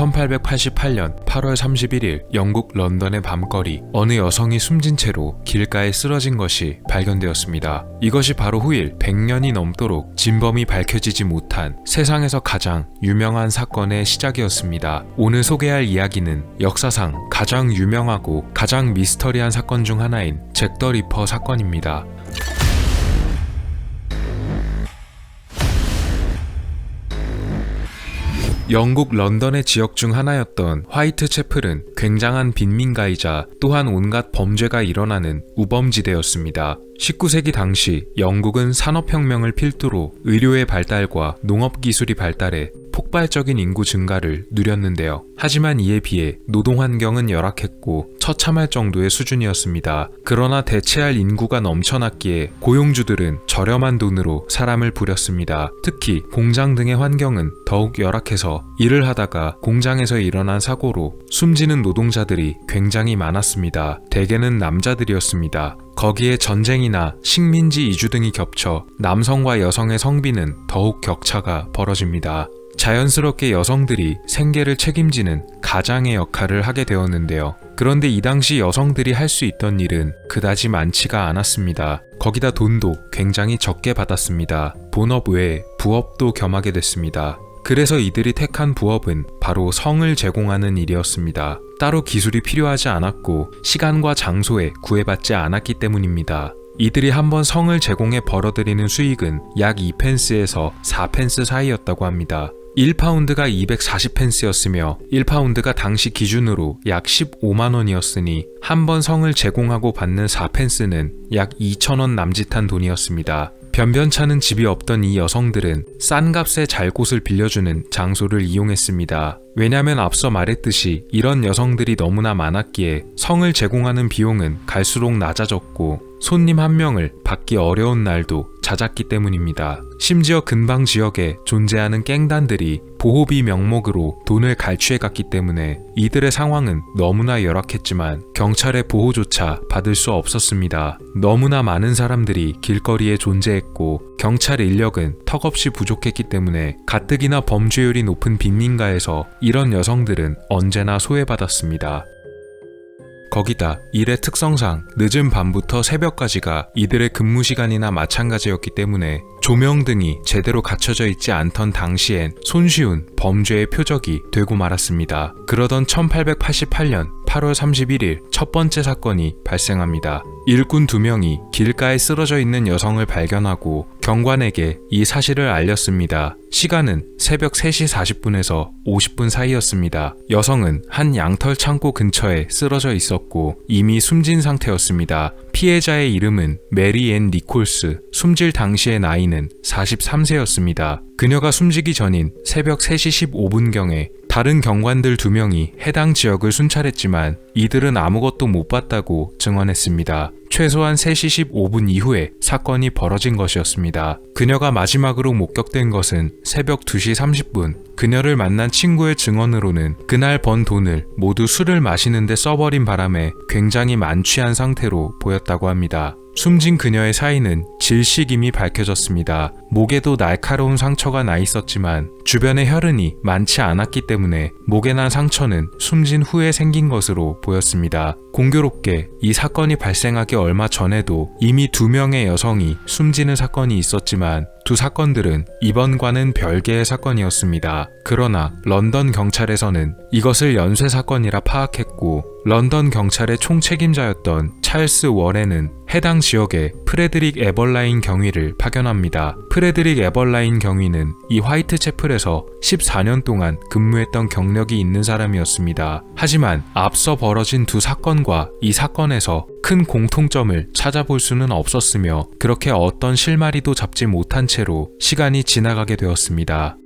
1888년 8월 31일 영국 런던의 밤거리, 어느 여성이 숨진 채로 길가에 쓰러진 것이 발견되었습니다. 이것이 바로 후일 100년이 넘도록 진범이 밝혀지지 못한 세상에서 가장 유명한 사건의 시작이었습니다. 오늘 소개할 이야기는 역사상 가장 유명하고 가장 미스터리한 사건 중 하나인 잭 더 리퍼 사건입니다. 영국 런던의 지역 중 하나였던 화이트채플은 굉장한 빈민가이자 또한 온갖 범죄가 일어나는 우범지대였습니다. 19세기 당시 영국은 산업혁명을 필두로 의료의 발달과 농업기술이 발달해 폭발적인 인구 증가를 누렸는데요. 하지만 이에 비해 노동환경은 열악했고 처참할 정도의 수준이었습니다. 그러나 대체할 인구가 넘쳐났기에 고용주들은 저렴한 돈으로 사람을 부렸습니다. 특히 공장 등의 환경은 더욱 열악해서 일을 하다가 공장에서 일어난 사고로 숨지는 노동자들이 굉장히 많았습니다. 대개는 남자들이었습니다. 거기에 전쟁이나 식민지 이주 등이 겹쳐 남성과 여성의 성비는 더욱 격차가 벌어집니다. 자연스럽게 여성들이 생계를 책임지는 가장의 역할을 하게 되었는데요. 그런데 이 당시 여성들이 할 수 있던 일은 그다지 많지가 않았습니다. 거기다 돈도 굉장히 적게 받았습니다. 본업 외에 부업도 겸하게 됐습니다. 그래서 이들이 택한 부업은 바로 성을 제공하는 일이었습니다. 따로 기술이 필요하지 않았고 시간과 장소에 구애받지 않았기 때문입니다. 이들이 한번 성을 제공해 벌어들이는 수익은 약 2펜스에서 4펜스 사이였다고 합니다. 1파운드가 240펜스였으며 1파운드가 당시 기준으로 약 15만원이었으니 한 번 성을 제공하고 받는 4펜스는 약 2,000원 남짓한 돈이었습니다. 변변찮은 집이 없던 이 여성들은 싼 값에 잘 곳을 빌려주는 장소를 이용했습니다. 왜냐면 앞서 말했듯이 이런 여성들이 너무나 많았기에 성을 제공하는 비용은 갈수록 낮아졌고 손님 한 명을 받기 어려운 날도 잦았기 때문입니다. 심지어 근방 지역에 존재하는 깽단들이 보호비 명목으로 돈을 갈취해갔기 때문에 이들의 상황은 너무나 열악했지만 경찰의 보호조차 받을 수 없었습니다. 너무나 많은 사람들이 길거리에 존재했고 경찰 인력은 턱없이 부족했기 때문에 가뜩이나 범죄율이 높은 빈민가에서 이런 여성들은 언제나 소외받았습니다. 거기다 일의 특성상 늦은 밤부터 새벽까지가 이들의 근무 시간이나 마찬가지였기 때문에 조명등이 제대로 갖춰져 있지 않던 당시엔 손쉬운 범죄의 표적이 되고 말았습니다. 그러던 1888년 8월 31일 첫 번째 사건이 발생합니다. 일꾼 2명이 길가에 쓰러져 있는 여성을 발견하고 경관에게 이 사실을 알렸습니다. 시간은 새벽 3시 40분에서 50분 사이였습니다. 여성은 한 양털 창고 근처에 쓰러져 있었고 이미 숨진 상태였습니다. 피해자의 이름은 메리 앤 니콜스, 숨질 당시의 나이는 43세였습니다. 그녀가 숨지기 전인 새벽 3시 15분경에 다른 경관들 2명이 해당 지역을 순찰했지만 이들은 아무것도 못 봤다고 증언했습니다. 최소한 3시 15분 이후에 사건이 벌어진 것이었습니다. 그녀가 마지막으로 목격된 것은 새벽 2시 30분. 그녀를 만난 친구의 증언으로는 그날 번 돈을 모두 술을 마시는데 써버린 바람에 굉장히 만취한 상태로 보였다고 합니다. 숨진 그녀의 사인은 질식임이 밝혀졌습니다. 목에도 날카로운 상처가 나 있었지만 주변에 혈흔이 많지 않았기 때문에 목에 난 상처는 숨진 후에 생긴 것으로 보였습니다. 공교롭게 이 사건이 발생하기 얼마 전에도 이미 2명의 여성이 숨지는 사건이 있었지만 두 사건들은 이번과는 별개의 사건이었습니다. 그러나 런던 경찰에서는 이것을 연쇄 사건이라 파악했고 런던 경찰의 총책임자였던 찰스 워렌은 해당 지역에 프레드릭 에벌라인 경위를 파견합니다. 프레드릭 에벌라인 경위는 이 화이트채플에서 14년 동안 근무했던 경력이 있는 사람이었습니다. 하지만 앞서 벌어진 두 사건과 이 사건에서 큰 공통점을 찾아볼 수는 없었으며 그렇게 어떤 실마리도 잡지 못한 채로 시간이 지나가게 되었습니다.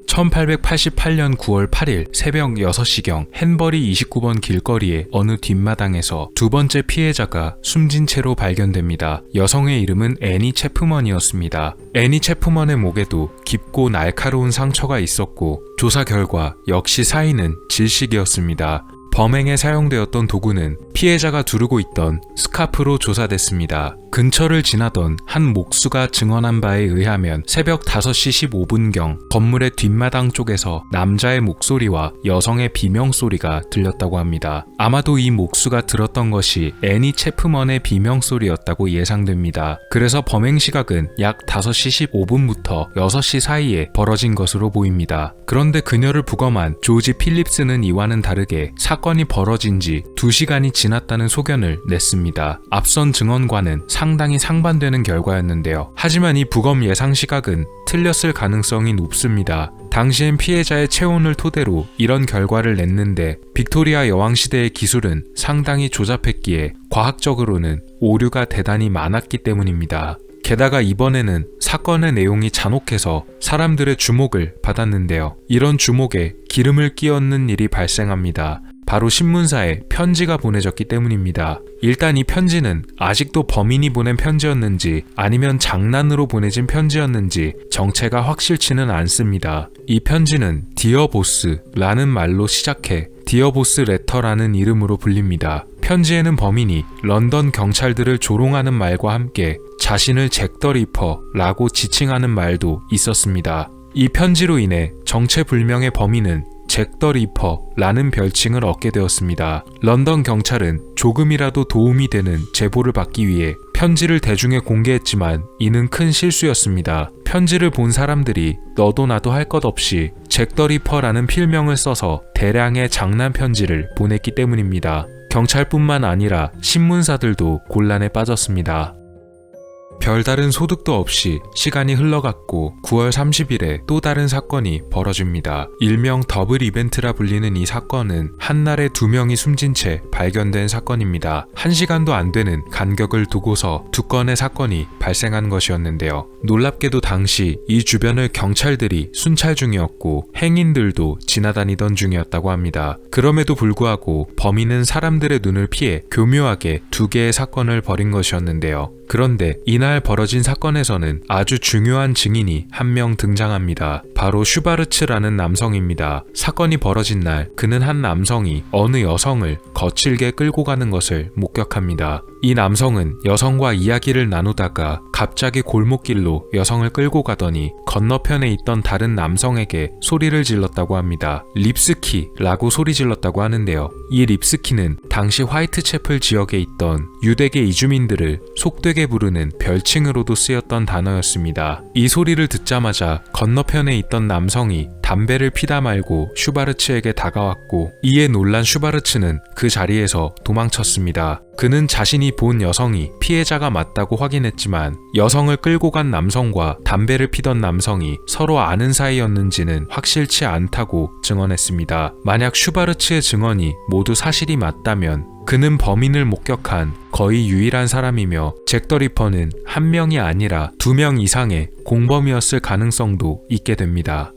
1888년 9월 8일 새벽 6시경 헨버리 29번 길거리의 어느 뒷마당에서 두 번째 피해자가 숨진 채로 발견됩니다. 여성의 이름은 애니 체프먼이었습니다. 애니 체프먼의 목에도 깊고 날카로운 상처가 있었고 조사 결과 역시 사인은 질식이었습니다. 범행에 사용되었던 도구는 피해자가 두르고 있던 스카프로 조사됐습니다. 근처를 지나던 한 목수가 증언한 바에 의하면 새벽 5시 15분경 건물의 뒷마당 쪽에서 남자의 목소리와 여성의 비명소리가 들렸다고 합니다. 아마도 이 목수가 들었던 것이 애니 체프먼의 비명소리였다고 예상됩니다. 그래서 범행 시각은 약 5시 15분부터 6시 사이에 벌어진 것으로 보입니다. 그런데 그녀를 부검한 조지 필립스는 이와는 다르게 사건이 벌어진 지 2시간이 지났다는 소견을 냈습니다. 앞선 증언과는 상당히 상반되는 결과였는데요. 하지만 이 부검 예상 시각은 틀렸을 가능성이 높습니다. 당시엔 피해자의 체온을 토대로 이런 결과를 냈는데 빅토리아 여왕시대의 기술은 상당히 조잡했기에 과학적으로는 오류가 대단히 많았기 때문입니다. 게다가 이번에는 사건의 내용이 잔혹해서 사람들의 주목을 받았는데요. 이런 주목에 기름을 끼얹는 일이 발생합니다. 바로 신문사에 편지가 보내졌기 때문입니다. 일단 이 편지는 아직도 범인이 보낸 편지였는지 아니면 장난으로 보내진 편지였는지 정체가 확실치는 않습니다. 이 편지는 디어 보스라는 말로 시작해 디어 보스 레터라는 이름으로 불립니다. 편지에는 범인이 런던 경찰들을 조롱하는 말과 함께 자신을 잭 더 리퍼라고 지칭하는 말도 있었습니다. 이 편지로 인해 정체불명의 범인은 잭 더 리퍼라는 별칭을 얻게 되었습니다. 런던 경찰은 조금이라도 도움이 되는 제보를 받기 위해 편지를 대중에 공개했지만 이는 큰 실수였습니다. 편지를 본 사람들이 너도 나도 할 것 없이 잭 더 리퍼라는 필명을 써서 대량의 장난 편지를 보냈기 때문입니다. 경찰뿐만 아니라 신문사들도 곤란에 빠졌습니다. 별다른 소득도 없이 시간이 흘러갔고 9월 30일에 또 다른 사건이 벌어집니다. 일명 더블 이벤트라 불리는 이 사건은 한날에 2명이 숨진 채 발견된 사건입니다. 1시간도 안 되는 간격을 두고서 2건의 사건이 발생한 것이었는데요. 놀랍게도 당시 이 주변을 경찰들이 순찰 중이었고 행인들도 지나다니던 중이었다고 합니다. 그럼에도 불구하고 범인은 사람들의 눈을 피해 교묘하게 2개의 사건을 벌인 것이었는데요. 그런데 이날 벌어진 사건에서는 아주 중요한 증인이 한 명 등장합니다. 바로 슈바르츠라는 남성입니다. 사건이 벌어진 날 그는 한 남성이 어느 여성을 거칠게 끌고 가는 것을 목격합니다. 이 남성은 여성과 이야기를 나누다가 갑자기 골목길로 여성을 끌고 가더니 건너편에 있던 다른 남성에게 소리를 질렀다고 합니다. 립스키라고 소리 질렀다고 하는데요. 이 립스키는 당시 화이트채플 지역에 있던 유대계 이주민들을 속되게 부르는 별칭으로도 쓰였던 단어였습니다. 이 소리를 듣자마자 건너편에 있던 남성이 담배를 피다 말고 슈바르츠에게 다가왔고 이에 놀란 슈바르츠는 그 자리에서 도망쳤습니다. 그는 자신이 본 여성이 피해자가 맞다고 확인했지만 여성을 끌고 간 남성과 담배를 피던 남성이 서로 아는 사이였는지는 확실치 않다고 증언했습니다. 만약 슈바르츠의 증언이 모두 사실이 맞다면 그는 범인을 목격한 거의 유일한 사람이며 잭 더 리퍼는 한 명이 아니라 2명 이상의 공범이었을 가능성도 있게 됩니다.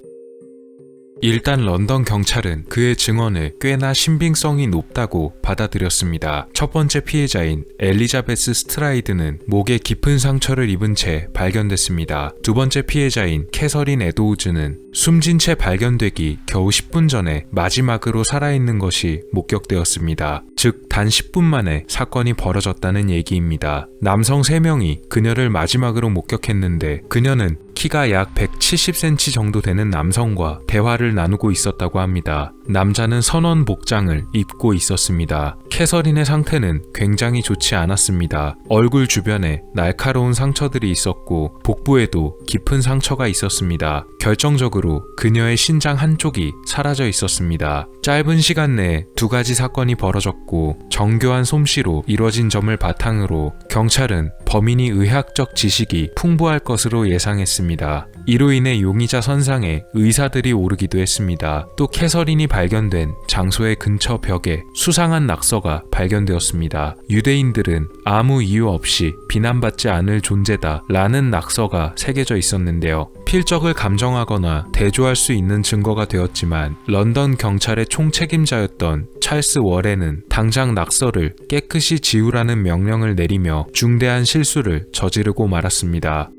일단 런던 경찰은 그의 증언을 꽤나 신빙성이 높다고 받아들였습니다. 첫 번째 피해자인 엘리자베스 스트라이드는 목에 깊은 상처를 입은 채 발견됐습니다. 두 번째 피해자인 캐서린 에도우즈는 숨진 채 발견되기 겨우 10분 전에 마지막으로 살아있는 것이 목격되었습니다. 즉, 단 10분 만에 사건이 벌어졌다는 얘기입니다. 남성 3명이 그녀를 마지막으로 목격했는데 그녀는 키가 약 170cm 정도 되는 남성과 대화를 나누고 있었다고 합니다. 남자는 선원 복장을 입고 있었습니다. 캐서린의 상태는 굉장히 좋지 않았습니다. 얼굴 주변에 날카로운 상처들이 있었고 복부에도 깊은 상처가 있었습니다. 결정적으로 그녀의 신장 한쪽이 사라져 있었습니다. 짧은 시간 내에 2가지 사건이 벌어졌고 정교한 솜씨로 이뤄진 점을 바탕으로 경찰은 범인이 의학적 지식이 풍부할 것으로 예상했습니다. 이로 인해 용의자 선상에 의사들이 오르기도 했습니다. 또 캐서린이 발견된 장소의 근처 벽에 수상한 낙서가 발견되었습니다. 유대인들은 아무 이유 없이 비난받지 않을 존재다 라는 낙서가 새겨져 있었는데요. 필적을 감정하거나 대조할 수 있는 증거가 되었지만 런던 경찰의 총책임자였던 찰스 워렌은 당장 낙서를 깨끗이 지우라는 명령을 내리며 중대한 실수를 저지르고 말았습니다.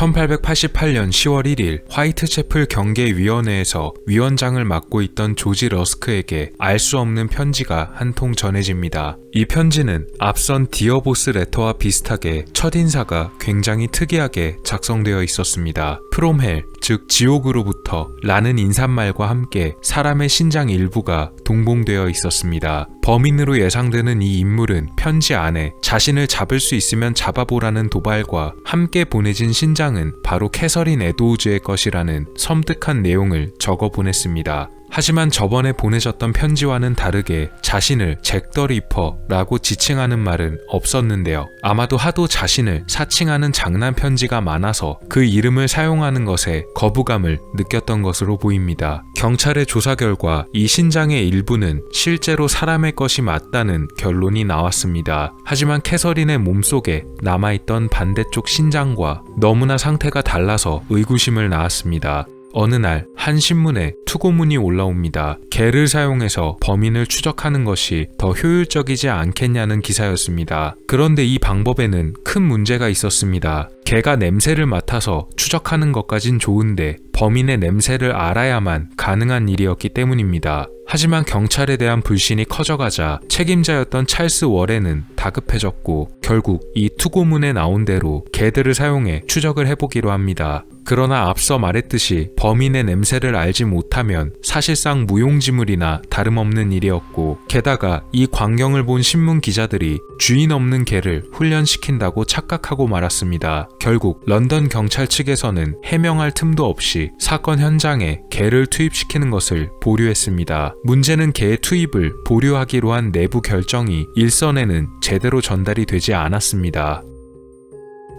1888년 10월 1일 화이트채플 경계위원회에서 위원장을 맡고 있던 조지 러스크에게 알 수 없는 편지가 한 통 전해집니다. 이 편지는 앞선 디어보스 레터와 비슷하게 첫인사가 굉장히 특이하게 작성되어 있었습니다. From Hell, 즉 지옥으로부터 라는 인사말과 함께 사람의 신장 일부가 동봉되어 있었습니다. 범인으로 예상되는 이 인물은 편지 안에 자신을 잡을 수 있으면 잡아보라는 도발과 함께 보내진 신장은 바로 캐서린 에드워즈의 것이라는 섬뜩한 내용을 적어 보냈습니다. 하지만 저번에 보내졌던 편지와는 다르게 자신을 잭 더 리퍼라고 지칭하는 말은 없었는데요. 아마도 하도 자신을 사칭하는 장난 편지가 많아서 그 이름을 사용하는 것에 거부감을 느꼈던 것으로 보입니다. 경찰의 조사 결과 이 신장의 일부는 실제로 사람의 것이 맞다는 결론이 나왔습니다. 하지만 캐서린의 몸속에 남아있던 반대쪽 신장과 너무나 상태가 달라서 의구심을 낳았습니다. 어느 날 한 신문에 투고문이 올라옵니다. 개를 사용해서 범인을 추적하는 것이 더 효율적이지 않겠냐는 기사였습니다. 그런데 이 방법에는 큰 문제가 있었습니다. 개가 냄새를 맡아서 추적하는 것까진 좋은데 범인의 냄새를 알아야만 가능한 일이었기 때문입니다. 하지만 경찰에 대한 불신이 커져가자 책임자였던 찰스 월에는 다급해졌고 결국 이 투고문에 나온 대로 개들을 사용해 추적을 해보기로 합니다. 그러나 앞서 말했듯이 범인의 냄새를 알지 못하면 사실상 무용지물이나 다름없는 일이었고 게다가 이 광경을 본 신문 기자들이 주인 없는 개를 훈련시킨다고 착각하고 말았습니다. 결국 런던 경찰 측에서는 해명할 틈도 없이 사건 현장에 개를 투입시키는 것을 보류했습니다. 문제는 개의 투입을 보류하기로 한 내부 결정이 일선에는 제대로 전달이 되지 않았습니다.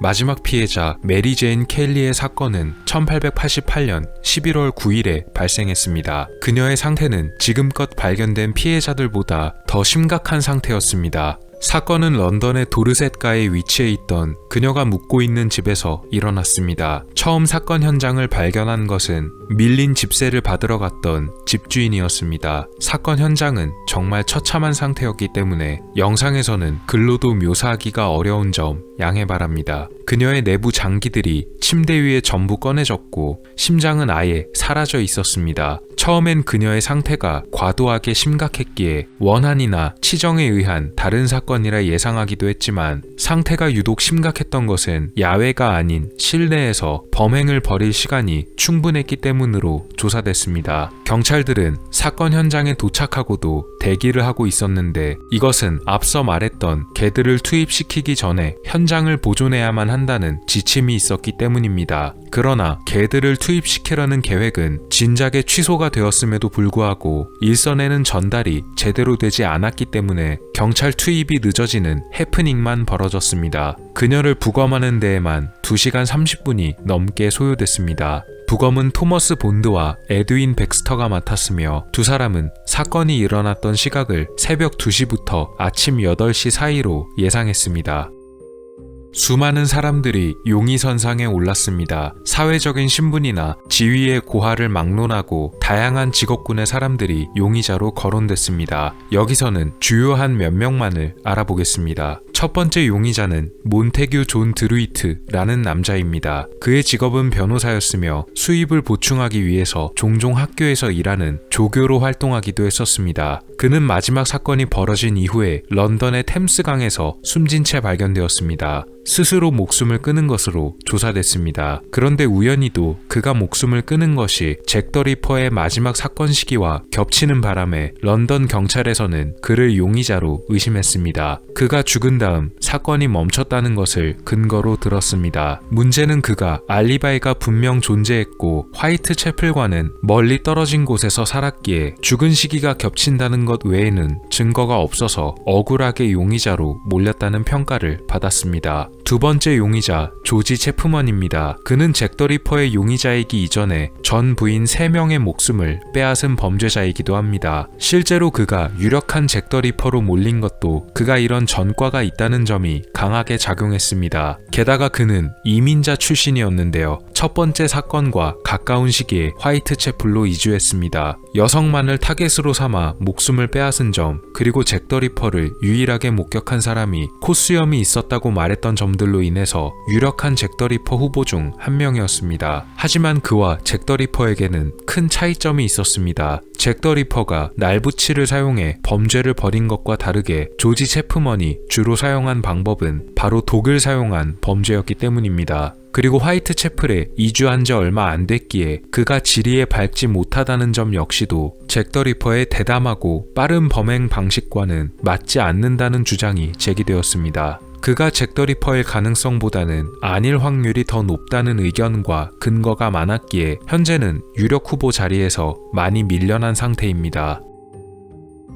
마지막 피해자 메리 제인 켈리의 사건은 1888년 11월 9일에 발생했습니다. 그녀의 상태는 지금껏 발견된 피해자들보다 더 심각한 상태였습니다. 사건은 런던의 도르셋가에 위치해 있던 그녀가 묵고 있는 집에서 일어났습니다. 처음 사건 현장을 발견한 것은 밀린 집세를 받으러 갔던 집주인이었습니다. 사건 현장은 정말 처참한 상태였기 때문에 영상에서는 글로도 묘사하기가 어려운 점 양해 바랍니다. 그녀의 내부 장기들이 침대 위에 전부 꺼내졌고 심장은 아예 사라져 있었습니다. 처음엔 그녀의 상태가 과도하게 심각했기에 원한이나 치정에 의한 다른 사건이라 예상하기도 했지만 상태가 유독 심각했던 것은 야외가 아닌 실내에서 범행을 벌일 시간이 충분했기 때문으로 조사됐습니다. 경찰들은 사건 현장에 도착하고도 대기를 하고 있었는데 이것은 앞서 말했던 개들을 투입시키기 전에 현장을 보존해야만 한다는 지침이 있었기 때문입니다. 그러나 개들을 투입시키려는 계획은 진작에 취소가 되었음에도 불구하고 일선에는 전달이 제대로 되지 않았기 때문에 경찰 투입이 늦어지는 해프닝만 벌어졌습니다. 그녀를 부검하는 데에만 2시간 30분이 넘게 소요됐습니다. 부검은 토머스 본드와 에드윈 백스터가 맡았으며 두 사람은 사건이 일어났던 시각을 새벽 2시부터 아침 8시 사이로 예상했습니다. 수많은 사람들이 용의선상에 올랐습니다. 사회적인 신분이나 지위의 고하를 막론하고 다양한 직업군의 사람들이 용의자로 거론됐습니다. 여기서는 주요한 몇 명만을 알아보겠습니다. 첫 번째 용의자는 몬테규 존 드루이트라는 남자입니다. 그의 직업은 변호사였으며 수입을 보충하기 위해서 종종 학교에서 일하는 조교로 활동하기도 했었습니다. 그는 마지막 사건이 벌어진 이후에 런던의 템스강에서 숨진 채 발견되었습니다. 스스로 목숨을 끊은 것으로 조사됐습니다. 그런데 우연히도 그가 목숨을 끊은 것이 잭 더 리퍼의 마지막 사건 시기와 겹치는 바람에 런던 경찰에서는 그를 용의자로 의심했습니다. 그가 죽은 다음 사건이 멈췄다는 것을 근거로 들었습니다. 문제는 그가 알리바이가 분명 존재했고 화이트채플과는 멀리 떨어진 곳에서 살았기에 죽은 시기가 겹친다는 것 외에는 증거가 없어서 억울하게 용의자로 몰렸다는 평가를 받았습니다. 두 번째 용의자 조지 체프먼입니다. 그는 잭 더 리퍼의 용의자이기 이전에 전 부인 3명의 목숨을 빼앗은 범죄자이기도 합니다. 실제로 그가 유력한 잭 더 리퍼로 몰린 것도 그가 이런 전과가 있다는 점이 강하게 작용했습니다. 게다가 그는 이민자 출신이었는데요. 첫 번째 사건과 가까운 시기에 화이트채플로 이주했습니다. 여성만을 타겟으로 삼아 목숨을 빼앗은 점, 그리고 잭 더 리퍼를 유일하게 목격한 사람이 콧수염이 있었다고 말했던 점들로 인해서 유력한 잭 더 리퍼 후보 중 한 명이었습니다. 하지만 그와 잭 더 리퍼에게는 큰 차이점이 있었습니다. 잭 더 리퍼가 날붙이를 사용해 범죄를 벌인 것과 다르게 조지 체프먼이 주로 사용한 방법은 바로 독을 사용한 범죄였기 때문입니다. 그리고 화이트채플에 이주한 지 얼마 안 됐기에 그가 지리에 밟지 못하다는 점 역시도 잭 더 리퍼의 대담하고 빠른 범행 방식과는 맞지 않는다는 주장이 제기되었습니다. 그가 잭 더 리퍼일 가능성보다는 아닐 확률이 더 높다는 의견과 근거가 많았기에 현재는 유력 후보 자리에서 많이 밀려난 상태입니다.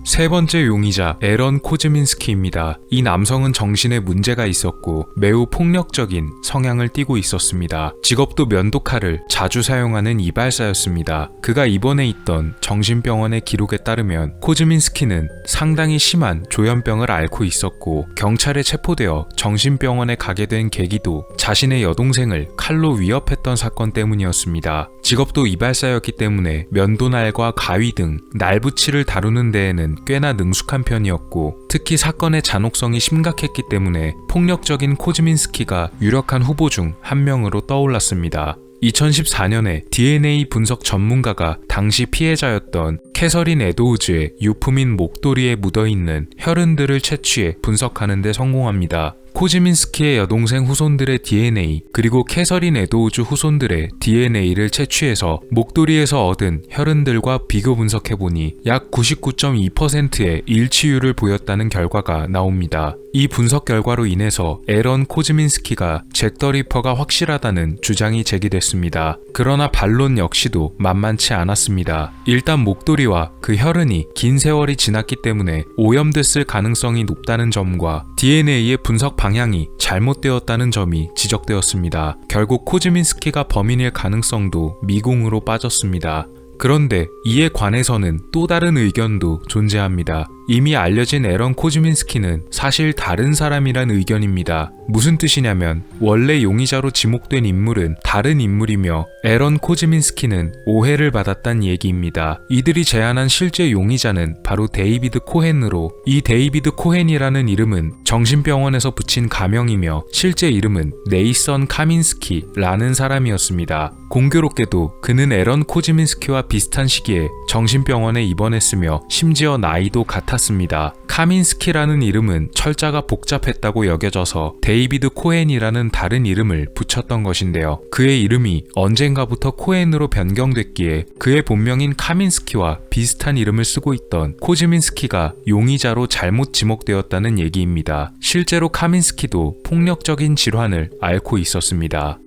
세 번째 용의자 에런 코즈민스키입니다. 이 남성은 정신에 문제가 있었고 매우 폭력적인 성향을 띠고 있었습니다. 직업도 면도칼을 자주 사용하는 이발사였습니다. 그가 입원해 있던 정신병원의 기록에 따르면 코즈민스키는 상당히 심한 조현병을 앓고 있었고 경찰에 체포되어 정신병원에 가게 된 계기도 자신의 여동생을 칼로 위협했던 사건 때문이었습니다. 직업도 이발사였기 때문에 면도날과 가위 등 날붙이를 다루는 데에는 꽤나 능숙한 편이었고 특히 사건의 잔혹성이 심각했기 때문에 폭력적인 코즈민스키가 유력한 후보 중 한 명으로 떠올랐습니다. 2014년에 DNA 분석 전문가가 당시 피해자였던 캐서린 에도우즈의 유품인 목도리에 묻어있는 혈흔들을 채취해 분석하는 데 성공합니다. 코즈민스키의 여동생 후손들의 DNA 그리고 캐서린 에도우즈 후손들의 DNA를 채취해서 목도리에서 얻은 혈흔들과 비교 분석해보니 약 99.2%의 일치율을 보였다는 결과가 나옵니다. 이 분석 결과로 인해서 에런 코즈민스키가 잭 더 리퍼가 확실하다는 주장이 제기됐습니다. 그러나 반론 역시도 만만치 않았습니다. 일단 목도리와 그 혈흔이 긴 세월이 지났기 때문에 오염됐을 가능성이 높다는 점과 DNA의 분석 방향이 잘못되었다는 점이 지적되었습니다. 결국 코즈민스키가 범인일 가능성도 미궁으로 빠졌습니다. 그런데 이에 관해서는 또 다른 의견도 존재합니다. 이미 알려진 에런 코즈민스키는 사실 다른 사람이란 의견입니다. 무슨 뜻이냐면 원래 용의자로 지목된 인물은 다른 인물이며 에런 코즈민스키는 오해를 받았단 얘기입니다. 이들이 제안한 실제 용의자는 바로 데이비드 코헨으로 이 데이비드 코헨이라는 이름은 정신병원에서 붙인 가명이며 실제 이름은 네이선 카민스키라는 사람이었습니다. 공교롭게도 그는 에런 코즈민스키와 비슷한 시기에 정신병원에 입원했으며 심지어 나이도 같았습니다. 카민스키라는 이름은 철자가 복잡했다고 여겨져서 데이비드 코헨이라는 다른 이름을 붙였던 것인데요. 그의 이름이 언젠가부터 코헨으로 변경됐기에 그의 본명인 카민스키와 비슷한 이름을 쓰고 있던 코즈민스키가 용의자로 잘못 지목되었다는 얘기입니다. 실제로 카민스키도 폭력적인 질환을 앓고 있었습니다.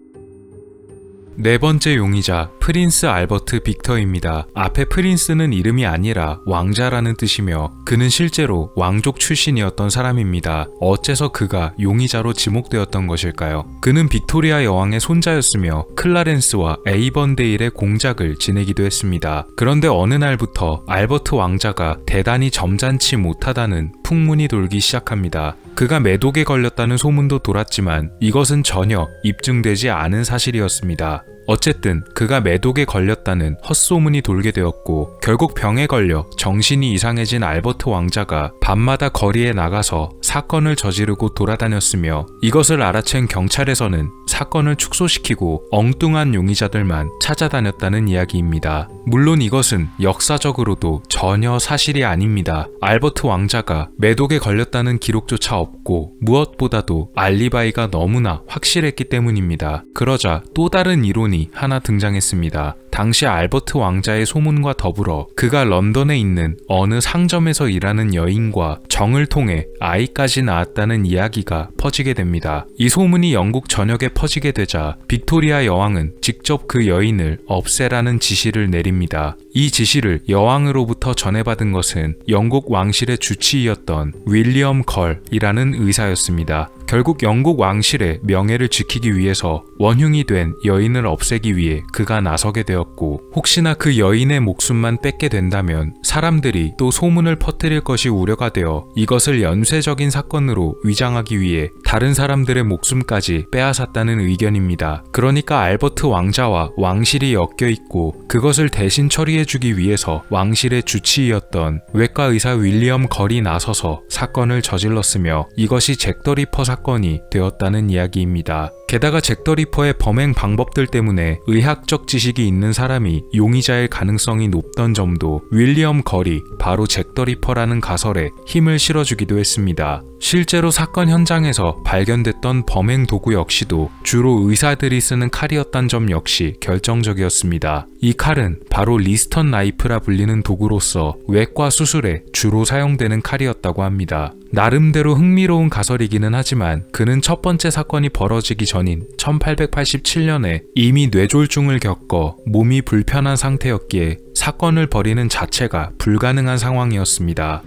네 번째 용의자 프린스 알버트 빅터입니다. 앞에 프린스는 이름이 아니라 왕자라는 뜻이며 그는 실제로 왕족 출신이었던 사람입니다. 어째서 그가 용의자로 지목되었던 것일까요? 그는 빅토리아 여왕의 손자였으며 클라렌스와 에이번데일의 공작을 지내기도 했습니다. 그런데 어느 날부터 알버트 왕자가 대단히 점잖지 못하다는 풍문이 돌기 시작합니다. 그가 매독에 걸렸다는 소문도 돌았지만 이것은 전혀 입증되지 않은 사실이었습니다. 어쨌든 그가 매독에 걸렸다는 헛소문이 돌게 되었고 결국 병에 걸려 정신이 이상해진 알버트 왕자가 밤마다 거리에 나가서 사건을 저지르고 돌아다녔으며 이것을 알아챈 경찰에서는 사건을 축소시키고 엉뚱한 용의자들만 찾아다녔다는 이야기입니다. 물론 이것은 역사적으로도 전혀 사실이 아닙니다. 알버트 왕자가 매독에 걸렸다는 기록조차 없고 무엇보다도 알리바이가 너무나 확실했기 때문입니다. 그러자 또 다른 이론이 하나 등장했습니다. 당시 알버트 왕자의 소문과 더불어 그가 런던에 있는 어느 상점에서 일하는 여인과 정을 통해 아이까지 낳았다는 이야기가 퍼지게 됩니다. 이 소문이 영국 전역에 퍼지게 되자 빅토리아 여왕은 직접 그 여인을 없애라는 지시를 내립니다. 이 지시를 여왕으로부터 전해받은 것은 영국 왕실의 주치의였던 윌리엄 걸이라는 의사였습니다. 결국 영국 왕실의 명예를 지키기 위해서 원흉이 된 여인을 없애기 위해 그가 나서게 되었고, 혹시나 그 여인의 목숨만 뺏게 된다면 사람들이 또 소문을 퍼뜨릴 것이 우려가 되어 이것을 연쇄적인 사건으로 위장하기 위해 다른 사람들의 목숨까지 빼앗았다는 의견입니다. 그러니까 알버트 왕자와 왕실이 엮여 있고 그것을 대신 처리해주기 위해서 왕실의 주치의였던 외과 의사 윌리엄 걸이 나서서 사건을 저질렀으며 이것이 잭 더 리퍼 사건이 되었다는 이야기입니다. 게다가 잭 더 리퍼의 범행 방법들 때문에 의학적 지식이 있는 사람이 용의자일 가능성이 높던 점도 윌리엄 걸이 바로 잭 더 리퍼라는 가설에 힘을 실어주기도 했습니다. 실제로 사건 현장에서 발견됐던 범행 도구 역시도 주로 의사들이 쓰는 칼이었단 점 역시 결정적이었습니다. 이 칼은 바로 리스턴 나이프라 불리는 도구로서 외과 수술에 주로 사용되는 칼이었다고 합니다. 나름대로 흥미로운 가설이기는 하지만 그는 첫 번째 사건이 벌어지기 전인 1887년에 이미 뇌졸중을 겪어 몸이 불편한 상태였기에 사건을 벌이는 자체가 불가능한 상황이었습니다.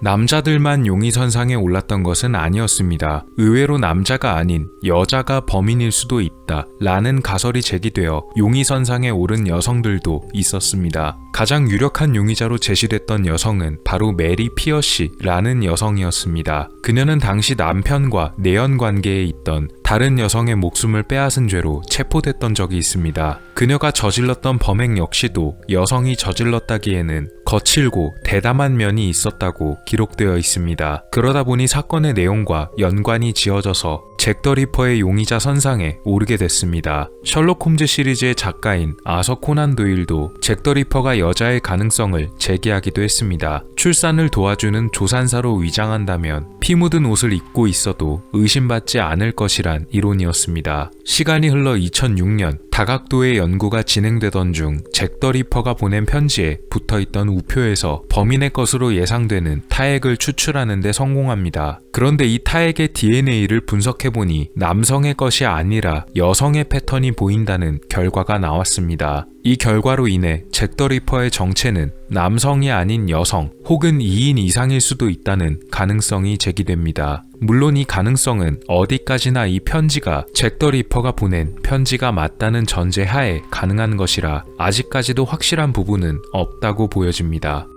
남자들만 용의선상에 올랐던 것은 아니었습니다. 의외로 남자가 아닌 여자가 범인일 수도 있다 라는 가설이 제기되어 용의선상에 오른 여성들도 있었습니다. 가장 유력한 용의자로 제시됐던 여성은 바로 메리 피어시라는 여성이었습니다. 그녀는 당시 남편과 내연 관계에 있던 다른 여성의 목숨을 빼앗은 죄로 체포됐던 적이 있습니다. 그녀가 저질렀던 범행 역시도 여성이 저질렀다기에는 거칠고 대담한 면이 있었다고 기록되어 있습니다. 그러다 보니 사건의 내용과 연관이 지어져서 잭 더 리퍼의 용의자 선상에 오르게 됐습니다. 셜록 홈즈 시리즈의 작가인 아서 코난 도일도 잭 더 리퍼가 여자의 가능성을 제기하기도 했습니다. 출산을 도와주는 조산사로 위장한다면 피 묻은 옷을 입고 있어도 의심받지 않을 것이란 이론이었습니다. 시간이 흘러 2006년 다각도의 연구가 진행되던 중 잭 더 리퍼가 보낸 편지에 붙어있던 우표에서 범인의 것으로 예상되는 타액을 추출하는 데 성공합니다. 그런데 이 타액의 DNA를 분석해보니 남성의 것이 아니라 여성의 패턴이 보인다는 결과가 나왔습니다. 이 결과로 인해 잭 더 리퍼의 정체는 남성이 아닌 여성 혹은 2인 이상일 수도 있다는 가능성이 제기됩니다. 물론 이 가능성은 어디까지나 이 편지가 잭 더 리퍼가 보낸 편지가 맞다는 전제하에 가능한 것이라 아직까지도 확실한 부분은 없다고 보여집니다.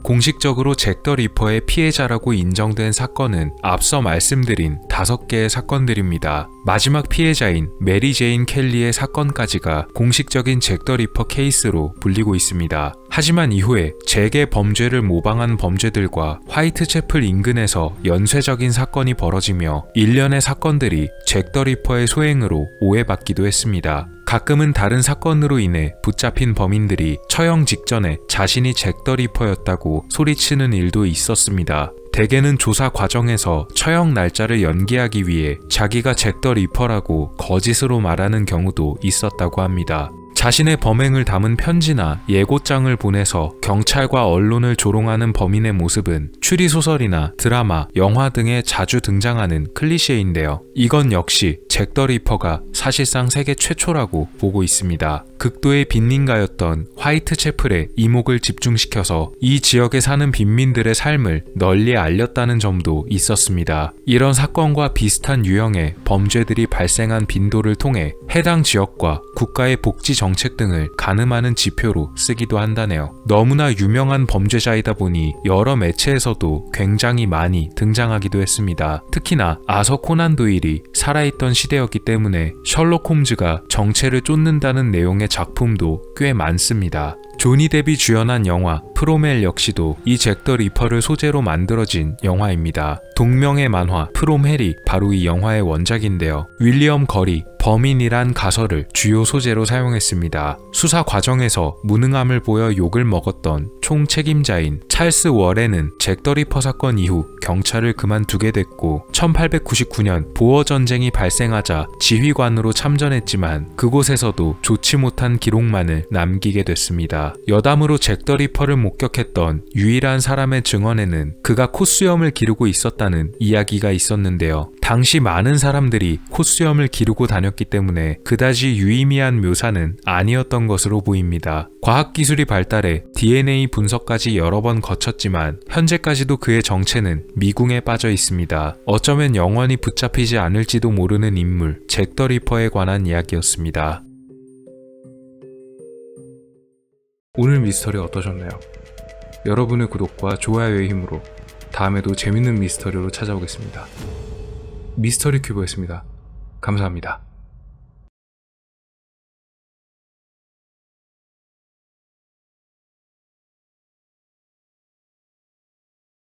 공식적으로 잭 더 리퍼의 피해자라고 인정된 사건은 앞서 말씀드린 5개의 사건들입니다. 마지막 피해자인 메리 제인 켈리의 사건까지가 공식적인 잭 더 리퍼 케이스로 불리고 있습니다. 하지만 이후에 잭의 범죄를 모방한 범죄들과 화이트채플 인근에서 연쇄적인 사건이 벌어지며 일련의 사건들이 잭 더 리퍼의 소행으로 오해받기도 했습니다. 가끔은 다른 사건으로 인해 붙잡힌 범인들이 처형 직전에 자신이 잭 더 리퍼였다고 소리치는 일도 있었습니다. 대개는 조사 과정에서 처형 날짜를 연기하기 위해 자기가 잭 더 리퍼라고 거짓으로 말하는 경우도 있었다고 합니다. 자신의 범행을 담은 편지나 예고장을 보내서 경찰과 언론을 조롱하는 범인의 모습은 추리소설이나 드라마, 영화 등에 자주 등장하는 클리셰인데요. 이건 역시 잭 더 리퍼가 사실상 세계 최초라고 보고 있습니다. 극도의 빈민가였던 화이트채플에 이목을 집중시켜서 이 지역에 사는 빈민들의 삶을 널리 알렸다는 점도 있었습니다. 이런 사건과 비슷한 유형의 범죄들이 발생한 빈도를 통해 해당 지역과 국가의 복지 정책 등을 가늠하는 지표로 쓰기도 한다네요. 너무나 유명한 범죄자이다 보니 여러 매체에서도 굉장히 많이 등장하기도 했습니다. 특히나 아서 코난 도일이 살아있던 시대였기 때문에 셜록 홈즈가 정체를 쫓는다는 내용의 작품도 꽤 많습니다. 조니 뎁이 주연한 영화 프롬헬 역시도 이 잭 더 리퍼를 소재로 만들어진 영화입니다. 동명의 만화 프롬헬이 바로 이 영화의 원작인데요. 윌리엄 걸이 범인이란 가설을 주요 소재로 사용했습니다. 수사 과정에서 무능함을 보여 욕을 먹었던 총책임자인 찰스 워렌은 잭 더 리퍼 사건 이후 경찰을 그만두게 됐고 1899년 보어 전쟁이 발생하자 지휘관으로 참전했지만 그곳에서도 좋지 못한 기록만을 남기게 됐습니다. 여담으로 잭 더 리퍼를 목격했던 유일한 사람의 증언에는 그가 콧수염을 기르고 있었다는 이야기가 있었는데요. 당시 많은 사람들이 콧수염을 기르고 다녔기 때문에 그다지 유의미한 묘사는 아니었던 것으로 보입니다. 과학기술이 발달해 DNA 분석까지 여러 번 거쳤지만 현재까지도 그의 정체는 미궁에 빠져 있습니다. 어쩌면 영원히 붙잡히지 않을지도 모르는 인물 잭 더 리퍼에 관한 이야기였습니다. 오늘 미스터리 어떠셨나요? 여러분의 구독과 좋아요의 힘으로 다음에도 재밌는 미스터리로 찾아오겠습니다. 미스터리 큐브였습니다. 감사합니다.